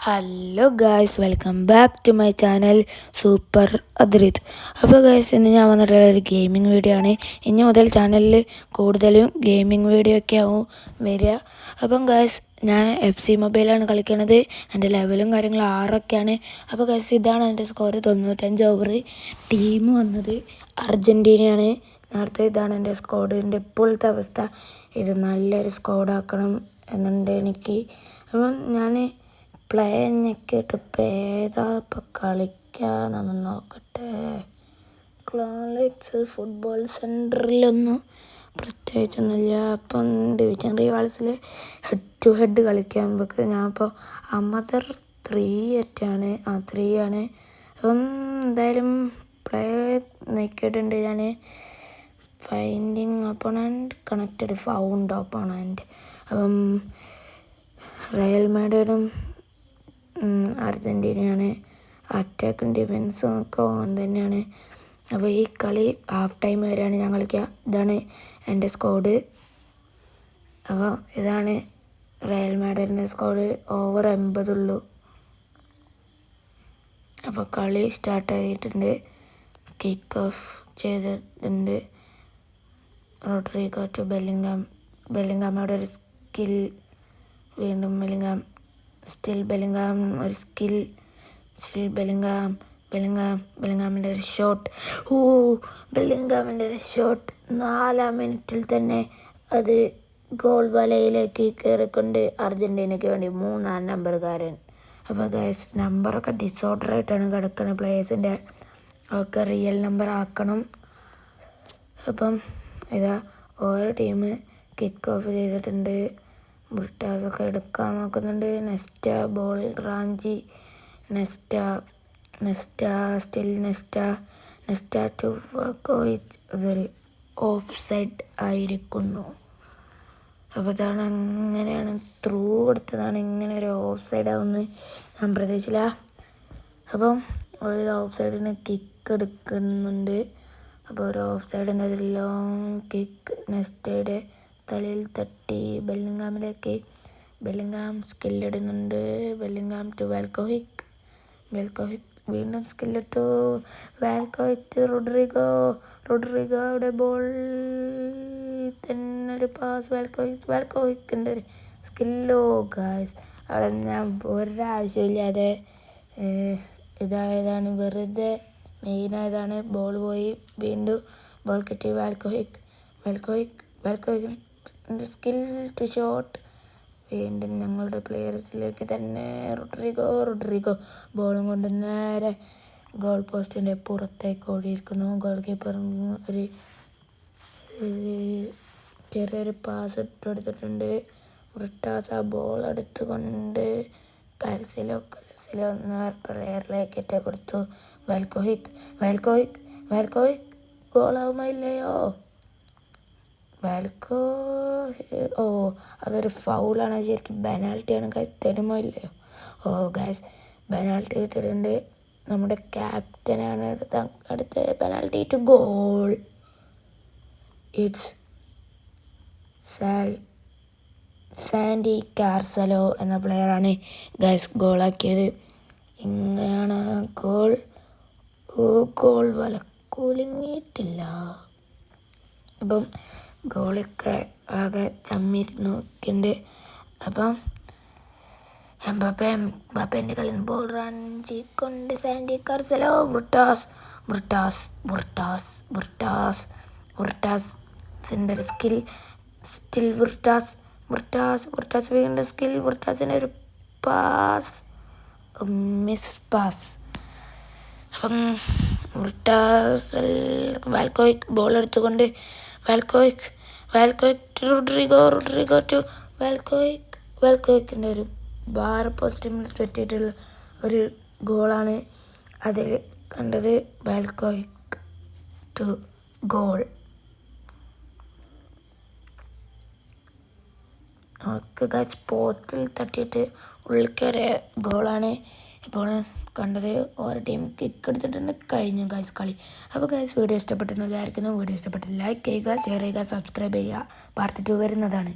Hello guys, welcome back to my channel super Adrith. അപ്പോൾ guys, ഇന്ന് ഞാൻ വന്നിട്ടുള്ള ഒരു ഗെയിമിംഗ് വീഡിയോ ആണ്. ഇനി മുതൽ ചാനലിൽ കൂടുതലും ഗെയിമിംഗ് വീഡിയോ ഒക്കെ ആവും വരിക. അപ്പം ഗായ്സ്, ഞാൻ FC മൊബൈലാണ് കളിക്കുന്നത്. എൻ്റെ ലെവലും കാര്യങ്ങളും 6ഒക്കെയാണ്. അപ്പോൾ ഗായ്സ്, ഇതാണ് എൻ്റെ സ്കോർ, 95 ഓവർ. ടീം വന്നത് അർജൻറ്റീനയാണ്. നേരത്തെ ഇതാണ് എൻ്റെ സ്കോഡിൻ്റെ ഇപ്പോഴത്തെ അവസ്ഥ. ഇത് നല്ലൊരു സ്കോഡാക്കണം എന്നുണ്ട് എനിക്ക്. അപ്പം ഞാൻ പ്ലേ ഞെക്കിയിട്ട് ഇപ്പം ഏതാ ഇപ്പം കളിക്കാന്നൊന്ന് നോക്കട്ടെ. ക്ലാലിക്സ് ഫുട്ബോൾ സെൻറ്ററിലൊന്നും പ്രത്യേകിച്ചൊന്നുമില്ല. അപ്പം ഡിവിഷൻ റിവാൾസിൽ ഹെഡ് ടു ഹെഡ് കളിക്കാൻ നമുക്ക് ഞാനിപ്പോൾ അമദർ 3 ആണ് 3 ആണ്. അപ്പം എന്തായാലും പ്ലേ നോക്കിയിട്ടുണ്ട് ഞാൻ. Finding opponent connected found opponent. അപ്പം റയൽ മാഡ്രിഡും അർജൻറ്റീനയാണ്. അറ്റാക്കും ഡിഫൻസും ഒക്കെ ഓൺ തന്നെയാണ്. അപ്പോൾ ഈ കളി ഹാഫ് ടൈം വരെയാണ് ഞാൻ കളിക്കുക. ഇതാണ് എൻ്റെ സ്കോഡ്. അപ്പോൾ ഇതാണ് റയൽ മാഡ്രിഡിൻ്റെ സ്കോഡ്. ഓവർ 80 ഉള്ളൂ. അപ്പോൾ കളി സ്റ്റാർട്ട് ആയിട്ടുണ്ട്. കിക്ക് ഓഫ് ചെയ്തിട്ടുണ്ട്. Rodrygo to Bellingham. ബെല്ലിംഗാമോടെ ഒരു സ്കിൽ. വീണ്ടും ബെല്ലിംഗാം. Still Bellingham. ഒരു സ്കിൽ. Still Bellingham. ബെല്ലിംഗാമിൻ്റെ ഒരു ഷോട്ട്. ബെല്ലിംഗാമിൻ്റെ ഒരു ഷോട്ട് 4-ാം മിനിറ്റിൽ തന്നെ അത് ഗോൾ വലയിലേക്ക് കയറിക്കൊണ്ട് അർജൻറ്റീനയ്ക്ക് വേണ്ടി 3-ാം നമ്പറുകാരൻ. അപ്പോൾ ഗൈസ്, നമ്പറൊക്കെ ഡിസോർഡർ ആയിട്ടാണ് കിടക്കുന്നത് പ്ലേയേഴ്സിൻ്റെ. ഒക്കെ റിയൽ നമ്പർ ആക്കണം. അപ്പം ഇതാ ഓരോ ടീം കിക്ക് ഓഫ് ചെയ്തിട്ടുണ്ട്. ബ്രിട്ടാസൊക്കെ എടുക്കാൻ നോക്കുന്നുണ്ട്. നെസ്റ്റ ബോൾ റാഞ്ചി. നെസ്റ്റ ടു വർക്കോയിച്ച്. അതൊരു ഓഫ് സൈഡ് ആയിരിക്കുന്നു. അപ്പോൾ ഇതാണ്, അങ്ങനെയാണ് ത്രൂ കൊടുത്തതാണ്. ഇങ്ങനെ ഒരു ഓഫ് സൈഡ് ആവുമെന്ന് ഞാൻ പ്രതീക്ഷിച്ചില്ല. അപ്പം ഒരു ഓഫ് സൈഡിന് കിക്ക് എടുക്കുന്നുണ്ട്. അപ്പോൾ ഒരു ഓഫ് സൈഡിൻ്റെ ഒരു ലോങ് കിക്ക് നെസ്റ്റയുടെ തലയിൽ തട്ടി ബെല്ലിംഗാമിലേക്ക്. ബെല്ലിംഗാം സ്കില്ലിടുന്നുണ്ട്. ബെല്ലിംഗാം ടു വാൽക്കോഹിക്. വീണ്ടും സ്കില്ലിട്ടു. വാൽക്കോഹിക് ടു റോഡ്രിഗോയുടെ ബോൾ തന്നെ ഒരു പാസ്. വാൽക്കോഹിക്കിൻ്റെ ഒരു സ്കില്ലോ ഗായ്സ്. അവിടെ ഞാൻ ഒരാവശ്യമില്ലാതെ ഇതായതാണ്, വെറുതെ മെയിനായതാണ്. ബോൾ പോയി. വീണ്ടും ബോൾ കിട്ടി. വാൽക്കോഹിക് സ്കിൽ ടു ഷോട്ട്. വീണ്ടും ഞങ്ങളുടെ പ്ലെയേഴ്സിലേക്ക് തന്നെ റോഡ്രിഗോ ബോളും കൊണ്ട് നേരെ ഗോൾ പോസ്റ്റിൻ്റെ പുറത്തേക്ക് ഓടിയിരിക്കുന്നു. ഗോൾ കീപ്പർ ഒരു ചെറിയൊരു പാസ് ഇട്ടെടുത്തിട്ടുണ്ട്. ബ്രിട്ടാസ് ആ ബോൾ എടുത്തുകൊണ്ട് കലസിലോ പ്ലെയറിലേക്ക് ഇട്ട് കൊടുത്തു. വാൽക്കോഹിക് ഗോളാവുമില്ലയോ? അതൊരു ഫൗളാണ്. ശരിക്കും പെനാൽറ്റിയാണ് ഗൈസ്. തരുമോ ഇല്ലയോ? ഗൈസ്, പെനാൽറ്റി ഇട്ടിട്ടുണ്ട്. നമ്മുടെ ക്യാപ്റ്റനാണ് അടുത്ത പെനാൽറ്റി ടു ഗോൾ. ഇറ്റ്സ് സാൻഡി കാർസലോ എന്ന പ്ലെയറാണ് ഗൈസ് ഗോളാക്കിയത്. ഇങ്ങനെയാണ് ഗോൾ വല കുലുങ്ങിയിട്ടില്ല. അപ്പം ഗോളൊക്കെ ആകെ ചമ്മി നോക്കിയിട്ടുണ്ട്. അപ്പം എംബാപ്പേൻ്റെ കളി ബോൾ റാഞ്ചിക്കൊണ്ട് സാൻഡി കാർസലോ. ബ്രിട്ടാസിൻ്റെ ഒരു സ്കിൽ. സ്റ്റിൽ ബ്രിട്ടാസ് വീണ്ടും സ്കിൽ. ബ്രിട്ടാസിൻ്റെ ഒരു പാസ്, മിസ് പാസ്. അപ്പം വാൽക്കോഹിക് ബോൾ എടുത്തുകൊണ്ട് വാൽക്കോഹിക് ടു റോഡ്രിഗോ ടു വാൽക്കോഹിക്കിൻ്റെ ഒരു ബാർ പോസ്റ്റിൽ പറ്റിയിട്ടുള്ള ഒരു ഗോളാണ് അതിൽ കണ്ടത്. വാൽക്കോഹിക് ടു ഗോൾ. നമുക്ക് പോസ്റ്റിൽ തട്ടിയിട്ട് ഉള്ളിൽ കയറിയ ഗോളാണ് ഇപ്പോൾ കണ്ടത്. ഓരോ ടീം കിക്ക് എടുത്തിട്ടുണ്ട്. കഴിഞ്ഞു ഗൈസ് കളി. അപ്പോൾ ഗൈസ്, വീഡിയോ ഇഷ്ടപ്പെട്ടെന്ന് വിചാരിക്കുന്നു. വീഡിയോ ഇഷ്ടപ്പെട്ട് ലൈക്ക് ചെയ്യുക, ഷെയർ ചെയ്യുക, സബ്സ്ക്രൈബ് ചെയ്യുക. പാർട്ട് 2 വരുന്നതാണ്.